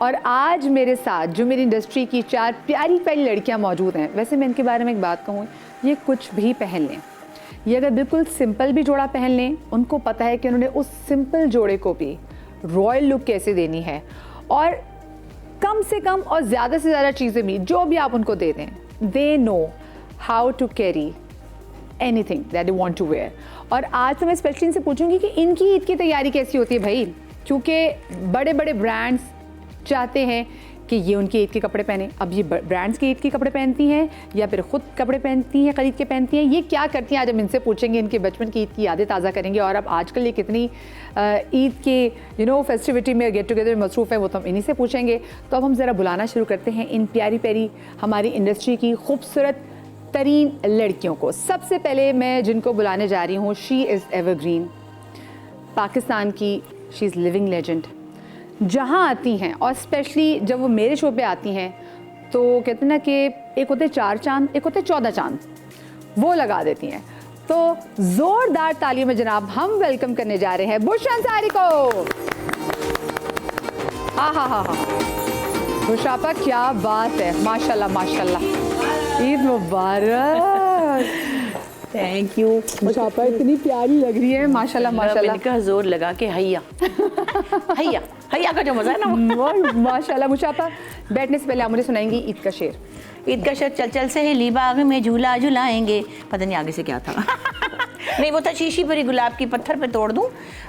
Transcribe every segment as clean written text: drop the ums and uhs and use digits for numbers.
और आज मेरे साथ जो मेरी इंडस्ट्री की 4 प्यारी प्यारी लड़कियां मौजूद हैं। वैसे मैं इनके बारे में एक बात कहूँ, ये कुछ भी पहन लें, ये अगर बिल्कुल सिंपल भी जोड़ा पहन लें, उनको पता है कि उन्होंने उस सिंपल जोड़े को भी रॉयल लुक कैसे देनी है, और कम से कम और ज़्यादा से ज़्यादा चीज़ें भी जो भी आप उनको दे दें, they know how to carry anything that you want to wear. और आज तो मैं स्पेशली इनसे पूछूंगी कि इनकी ईद की तैयारी कैसी होती है भाई, क्योंकि बड़े बड़े ब्रांड्स चाहते हैं कि ये उनकी ईद के कपड़े पहने। अब ये ब्रांड्स की ईद के कपड़े पहनती हैं या फिर ख़ुद कपड़े पहनती हैं, ख़रीद के पहनती हैं, ये क्या करती हैं, आज हम इनसे पूछेंगे, इनके बचपन की ईद की यादें ताज़ा करेंगे। और अब आजकल ये कितनी ईद के फेस्टिविटी में गेट टुगेदर में मसरूफ़ है, वो तो हम इन्हीं से पूछेंगे। तो अब हम ज़रा बुलाना शुरू करते हैं इन प्यारी प्यारी हमारी इंडस्ट्री की खूबसूरत तरीन लड़कियों को। सबसे पहले मैं जिनको बुलाने जा रही हूँ, शी इज़ एवरग्रीन, पाकिस्तान की शी इज़ लिविंग लेजेंड। जहाँ आती हैं और स्पेशली जब वो मेरे शो पे आती हैं तो कहते हैं ना कि एक होते 4 चांद, एक होते 14 चांद, वो लगा देती हैं। तो ज़ोरदार तालियों में जनाब हम वेलकम करने जा रहे हैं बुशरा अंसारी को। हा बुशरापा, क्या बात है, माशाल्लाह माशाल्लाह, ईद मुबारक। Thank you. बुशरापा इतनी प्यारी लग रही है, माशाल्लाह माशाल्लाह। का जोर लगा के हैया हैया हैया का जो मजा है ना वो। माशाल्लाह। बुशरापा, बैठने से पहले आप मुझे सुनाएंगी ईद का शेर। ईद का शेर, चल चल सहेली बाग में झूला झुलाएंगे, पता नहीं आगे से क्या था नहीं वो था शीशी भरी गुलाब की पत्थर पे तोड़ दूं,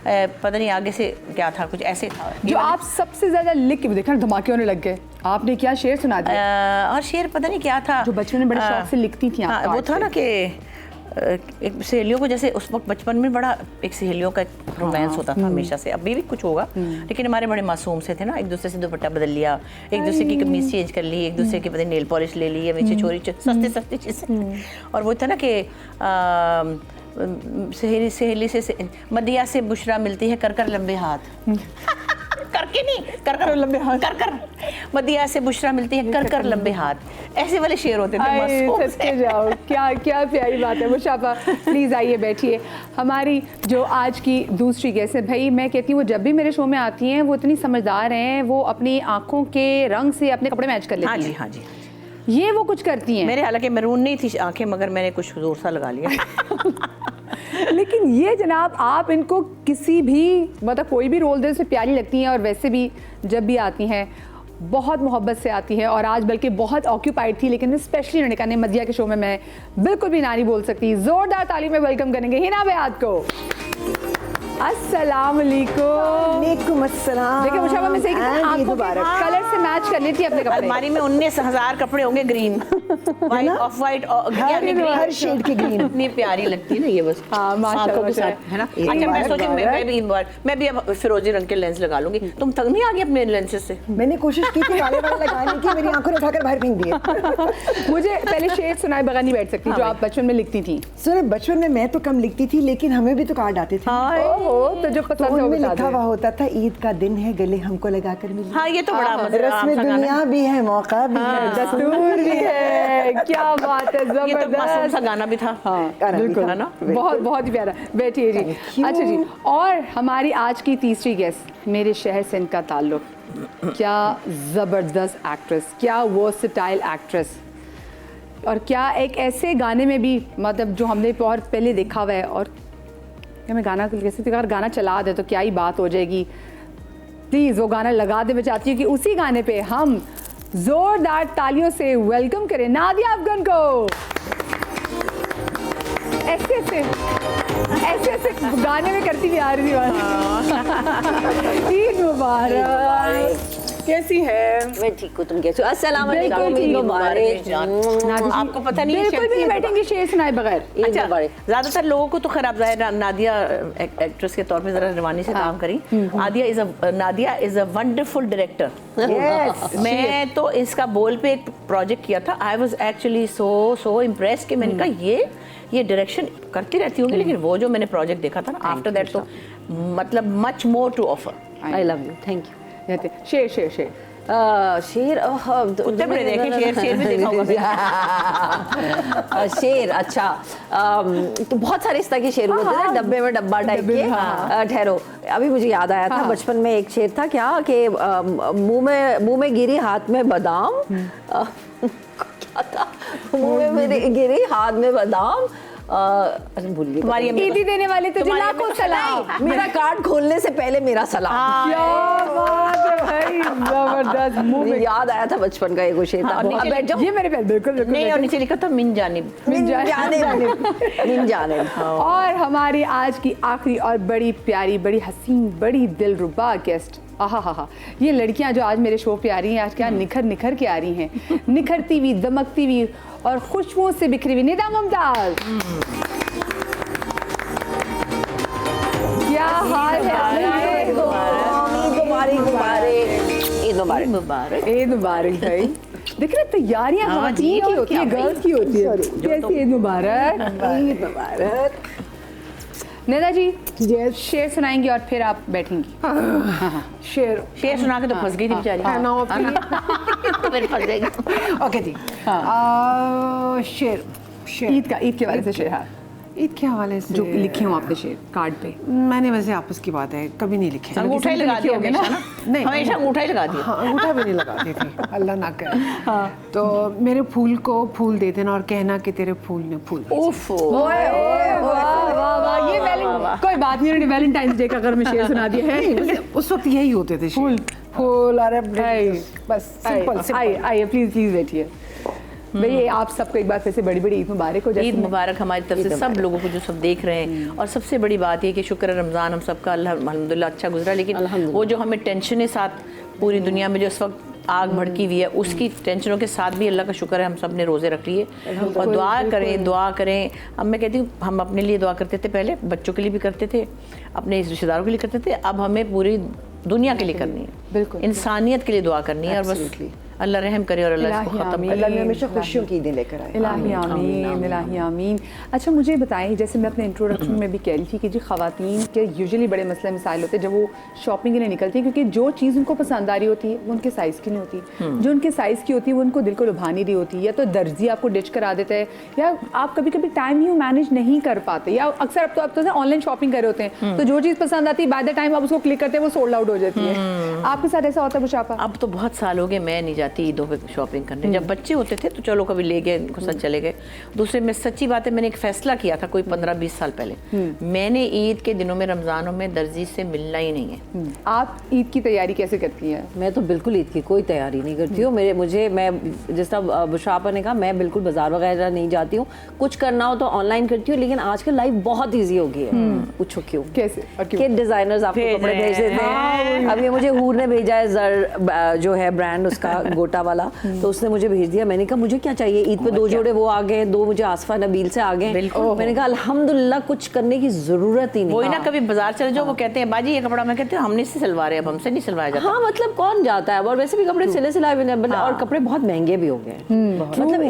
पता नहीं आगे से क्या था, कुछ ऐसे था। जो आप सबसे ज्यादा लिख के देखा, धमाके होने लग गए, आपने क्या शेर सुना दिया। और शेर पता नहीं क्या था, जो बचपन में बड़े शौक से लिखती थी आप। वो था ना कि एक सहेलियों को, जैसे उस वक्त बचपन में बड़ा एक सहेलियों का रोमांस होता था हमेशा से, अभी भी कुछ होगा, लेकिन हमारे बड़े मासूम से थे ना, एक दूसरे से दुपट्टा बदल लिया, एक दूसरे की कमीज चेंज कर ली, एक दूसरे की पता नहीं नेल पॉलिश ले ली, या नीचे चोरी सस्ती सस्ती चीज़ें। और वो था ना कि सहेली से मदिया से बुशरा मिलती है कर कर लंबे हाथ करके नहीं, कर कर लंबे हाथ, कर कर मदिया से बुशरा मिलती है कर कर लंबे हाथ, ऐसे वाले शेर होते थे। सच जाओ, क्या क्या प्यारी बात है। मुशाफा प्लीज़ आइए बैठिए। हमारी जो आज की दूसरी गेस्ट है, भाई मैं कहती हूँ वो जब भी मेरे शो में आती हैं वो इतनी समझदार हैं, वो अपनी आँखों के रंग से अपने कपड़े मैच कर लेती हैं। हाँ जी हाँ जी, ये वो कुछ करती हैं। मेरे हालांकि मैरून नहीं थी आंखें, मगर मैंने कुछ जोर सा लगा लिया लेकिन ये जनाब, आप इनको किसी भी मतलब कोई भी रोल दे से प्यारी लगती हैं, और वैसे भी जब भी आती हैं बहुत मोहब्बत से आती है। और आज बल्कि बहुत ऑक्यूपाइड थी, लेकिन स्पेशली उन्होंने कहा मदिया के शो में मैं बिल्कुल भी ना नहीं बोल सकती। जोरदार ताली में वेलकम करेंगे हिना बयाद को। अस्सलाम वालेकुम। अस्सलाम। देखिए मुशाफा में सही आंखों के कलर से मैच कर लेती है अपने कपड़े। अलमारी में 19,000 कपड़े होंगे ग्रीन, वाइट, ऑफ वाइट, हर शेड के ग्रीन। इतनी प्यारी लगती है ना ये, बस हाँ माशाल्लाह है ना। अच्छा मैं सोची मैं भी अब फिरोजी रंग के लेंस लगा लूंगी। तुम तक नहीं आ गई अपने लेंसेज से? मैंने कोशिश की थी वाले लगाने की, मेरी आंखों ने उठाकर बाहर फेंक दिए मुझे पहले शेर सुनाए बगैर नहीं बैठ सकती, जो आप बचपन में लिखती थी। सुनो, बचपन में मैं तो कम लिखती थी, लेकिन हमें भी तो कार्ड आते थे। तो जो पसंद है उनमें लिखा हुआ होता था, ईद का दिन है गले हमको लगा कर मिली। हाँ ये तो बड़ा रस्म दुनिया भी है, मौका भी है, दस्तूर भी है। क्या बात है, ये तो मासूम सा गाना भी था। हाँ बिल्कुल है ना, बहुत बहुत ही प्यारा। बैठिए जी। अच्छा जी, और हमारी आज की तीसरी गेस्ट, मेरे शहर से इनका ताल्लुक, क्या ज़बरदस्त एक्ट्रेस, क्या वर्सेटाइल एक्ट्रेस, और क्या एक ऐसे गाने में भी मतलब जो हमने बहुत पहले देखा हुआ है। और क्या मैं गाना कैसे, अगर गाना चला दे तो क्या ही बात हो जाएगी। प्लीज़ वो गाना लगा दे। मैं चाहती हूँ कि उसी गाने पे हम जोरदार तालियों से वेलकम करें नादिया अफगान को। ऐसे ऐसे गाने में करती हुई आ रही थी। ईद मुबारक। कैसी है? मैं ठीक हूँ, तुम कैसे हो? अस्सलाम वालेकुम। आपको पता नहीं है, बिल्कुल भी नहीं बैठेंगे शेर सुनाए बगैर। अच्छा, ज्यादातर लोगों को तो खैर आप नादिया एक्ट्रेस के तौर पे जरा रवानी से काम करी। Nadia is a wonderful director. मैं तो इसका बोल पे एक प्रोजेक्ट किया था, I was actually so impressed कि मैंने कहा ये डायरेक्शन करती रहती होंगी, लेकिन वो जो मैंने प्रोजेक्ट देखा था ना, आफ्टर दैट तो मतलब much more to offer. I love you, thank you. शेर शेर शेर शेर कुत्ते बड़े देखे, शेर भी देखा होगा। शेर, अच्छा। तो बहुत सारे इस तरह के शेर होते थे डब्बे में, डब्बा टाइप के। ठहरो, अभी मुझे याद आया था बचपन में एक शेर था क्या कि मुंह में गिरी हाथ में बादाम, क्या था, मुंह में गिरी हाथ में बादाम, भूल गई। तुम्हारी ईदी देने वाले तुझे लाखों सलाम, मेरा कार्ड खोलने से पहले मेरा सलाम। क्या बात है भाई, जबरदस्त। मुंह मुझे में याद आया था बचपन का एक शेर था। हाँ, अब बैठ जाओ। ये मेरे पे बिल्कुल बिल्कुल नहीं, और नीचे लिखा था मिन जानिब। मिल जाने। और हमारी आज की आखिरी और बड़ी प्यारी, बड़ी हसीन, बड़ी दिलरुबा गेस्ट, आहा, ये लड़कियां जो आज मेरे शो पे आ रही हैं, आज क्या निखर के आ रही हैं, निखरती हुई, दमकती हुई और खुशबुओं से बिखरी हुई। निदा मुमताज, क्या हाल है? ईद मुबारक। मुबारक। ईद मुबारक भाई। देख रहे तैयारियां ख़वातीन की होती है, गर्ल्स की होती है। कैसी ईद मुबारक। ईद मुबारक। निदा जी शेर सुनाएंगी और फिर आप बैठेंगी। हाँ। शेर सुना के तो फंस गई थी बेचारी। फिर फंस जाएगी। ओके जी। शेर ईद के बारे से शेर, हाँ, ईद के हवाले से जो लिखे हो आपने शेर कार्ड पे। मैंने वैसे आपस की बात है कभी नहीं लिखे। अंगूठा ही लगा दिया हमेशा ना। नहीं, हमेशा अंगूठा ही लगा दिया। हाँ, अंगूठा भी नहीं लगाती थी, अल्लाह ना करे। तो मेरे फूल को फूल दे देना और कहना कि तेरे फूल ने फूल भेजे। ये कोई बात नहीं, उन्होंने वैलेंटाइंस डे का अगर मैं शेर सुना दिया है। उस वक्त यही होते थे फूल फूल और बस सिंपल आइए प्लीज बैठिए। भाई आप सबको एक बार फिर से बड़ी बड़ी ईद मुबारक हो। ईद मुबारक हमारी तरफ से सब लोगों को जो सब देख रहे हैं। और सबसे बड़ी बात ये कि शुक्र है रमज़ान हम सबका अल्हम्दुलिल्लाह अच्छा गुजरा, लेकिन वो जो हमें टेंशनें साथ पूरी दुनिया में जो इस वक्त आग भड़की हुई है, उसकी टेंशनों के साथ भी अल्लाह का शुक्र है हम सब ने रोज़े रख लिए। और दुआ करें। अब मैं कहती हूँ हम अपने लिए दुआ करते थे, पहले बच्चों के लिए भी करते थे, अपने रिश्तेदारों के लिए करते थे, अब हमें पूरी दुनिया के लिए करनी है, बिल्कुल इंसानियत के लिए दुआ करनी है। और बस अल्लाह रहम करे और अल्लाह इसको खत्म करे। अल्लाह ने हमेशा खुशियों की ईदें लेकर आए। इलाही आमीन, इलाही आमीन। अच्छा मुझे बताएं, जैसे मैं अपने इंट्रोडक्शन में भी कह रही थी कि जी ख़वातीन के यूजुअली बड़े मसले मसाइल होते हैं जब वो शॉपिंग के लिए निकलती हैं, क्योंकि जो चीज़ उनको पसंद आ रही होती है वो उनके साइज़ की नहीं होती, जो उनके साइज़ की होती है वो उनको दिल को लुभा नहीं रही होती, या तो दर्जी आपको डिच करा देता है, या आप कभी कभी टाइम ही मैनेज नहीं कर पाते, या अक्सर अब तो ऑनलाइन शॉपिंग कर रहे होते हैं तो जो चीज़ पसंद आती है बाय द टाइम आप उसको क्लिक करते हैं वो सोल्ड आउट हो जाती है। आपके साथ ऐसा होता है बुशापा? अब तो बहुत साल हो गए मैं नहीं जाती ईदों पे शॉपिंग करने। जब बच्चे होते थे तो चलो कभी ले गए, उनको साथ चले गए। दूसरे में सच्ची बात है, मैंने एक फैसला किया था कोई 15-20 साल पहले, मैंने ईद के दिनों में रमज़ानों में दर्जी से मिलना ही नहीं है। आप ईद की तैयारी कैसे करती हैं? मैं तो बिल्कुल ईद की कोई तैयारी नहीं करती हूँ। मैं जिस तरह बुशापा ने कहा, मैं बिल्कुल बाजार वगैरह नहीं जाती हूँ। कुछ करना हो तो ऑनलाइन करती हूँ, लेकिन आजकल लाइफ बहुत ईजी हो गई है। पूछो क्यों? कैसे और क्यों? कि डिजाइनर्स आपको कपड़े भेज देते हैं। अब ये मुझे हूर ने भेजा है, जर जो है ब्रांड उसका गोटा वाला, तो उसने मुझे भेज दिया। मैंने कहा मुझे क्या चाहिए, ईद पे 2 जोड़े वो आ गए, 2 मुझे आसफा नबील से आ गए। मैंने कहा अल्हम्दुलिल्लाह कुछ करने की जरूरत ही नहीं। वही ना, कभी बाजार चले जाओ वो कहते हैं बाजी ये कपड़ा, मैं कहती हूँ हमने से सिलवा रहे, अब हमसे नहीं सिलवाया जाता। हाँ मतलब कौन जाता है, और वैसे भी कपड़े सिले सिलाए भी नहीं, और कपड़े बहुत महंगे भी हो गए। मतलब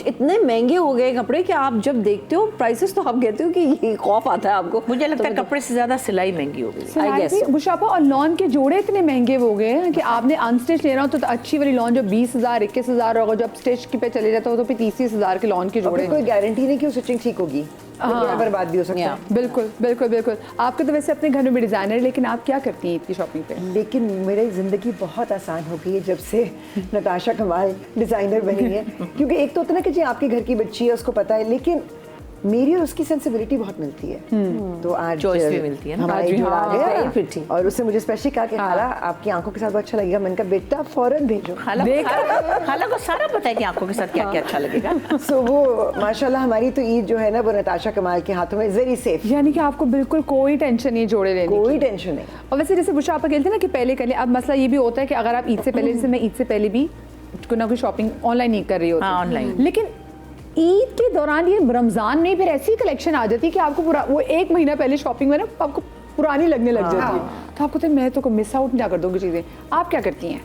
इतने महंगे हो गए कपड़े कि आप जब देखते हो प्राइसेस तो आप कहते हो कि ये खौफ आता है आपको। मुझे लगता है कपड़े से ज्यादा सिलाई महंगी हो गई। बुशापा और लॉन के जोड़े इतने महंगे हो गए हैं कि आपने अनस्टिच लेना हो तो अच्छी वाली लॉन जो 20,000 21,000 होगा, जब स्टिच पे चले जाता हो तो फिर 30,000 के लॉन के जोड़े। कोई गारंटी नहीं कि स्टिचिंग ठीक होगी, बर्बाद भी हो सकता है। बिल्कुल बिल्कुल बिल्कुल। आपके तो वैसे अपने घर में भी डिजाइनर, लेकिन आप क्या करती हैं ईद की शॉपिंग पे? लेकिन मेरी ज़िंदगी बहुत आसान हो गई है जब से नताशा कमाल डिज़ाइनर बनी है। क्योंकि एक तो होता है ना कि जी आपके घर की बच्ची है उसको पता है, लेकिन मेरी और उसकी सेंसिबिलिटी बहुत मिलती है। तो आज चॉइस भी मिलती है ना, हमारी जुड़ा गया और उससे मुझे स्पेशली कहा कि खाला आपकी आंखों के साथ बहुत अच्छा लगेगा। मैंने कहा बेटा फौरन भेजो। खाला को सारा पता है कि आंखों के साथ क्या क्या अच्छा लगेगा। सो वो माशाल्लाह हमारी तो ईद जो है ना वो नताशा कमाल के हाथों में वेरी सेफ। यानी कि आपको बिल्कुल कोई टेंशन नहीं जोड़े लेने की? कोई टेंशन नहीं। और वैसे जैसे बुशापा कहते हैं ना कि पहले कर ले, अब मसला ये भी होता है कि अगर आप ईद से पहले, जैसे मैं ईद से पहले भी कोई ना कोई शॉपिंग ऑनलाइन नहीं कर रही होती, ऑनलाइन, लेकिन ईद के दौरान ये रमजान में फिर ऐसी कलेक्शन आ जाती है कि आपको पूरा वो 1 महीना पहले शॉपिंग में ना आपको पुरानी लगने लग जाती है, तो आपको तो मैं तो मिस आउट ना कर दूंगी चीज़ें। आप क्या करती हैं?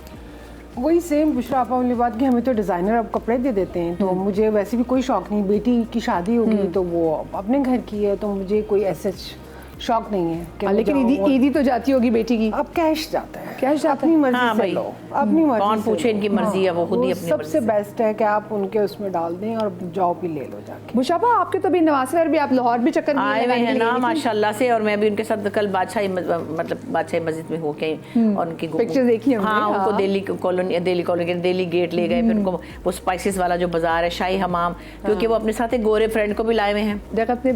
वही सेम बुशरापा वाली बात कि हमें तो डिज़ाइनर अब कपड़े दे देते हैं, तो मुझे वैसे भी कोई शौक नहीं। बेटी की शादी होगी तो वो अपने घर की है, तो मुझे कोई ऐसे शौक नहीं है कि मैं लेकिन जाऊँ ईदी तो जाती होगी बेटी की, अब कैश जाता है, कैश जाता अपनी मर्जी हाँ से भाई। लो, अपनी मर्जी कौन से पूछे लो। इनकी मर्जी है, वो खुद ही अपनी मर्जी सबसे से। बेस्ट है कि आप उनके उसमें डाल दें और जॉब भी ले लो जाके। मुशाफा आपके तो भी नवासर भी आप लाहौर भी चक्कर आए हुए लगाने के हैं लिए ना गई थी? माशाल्लाह से, और मैं भी उनके साथ कल बादशाही मतलब बादशाही मस्जिद में होके और उनकी Pictures देखी हमने, हाँ, उनको हाँ। दिल्ली कॉलोनी दिल्ली गेट ले गए, फिर उनको वो स्पाइसेस वाला जो बाजार है शाही हमाम, क्योंकि वो अपने साथ एक गोरे फ्रेंड को भी लाए हुए हैं। जब अपने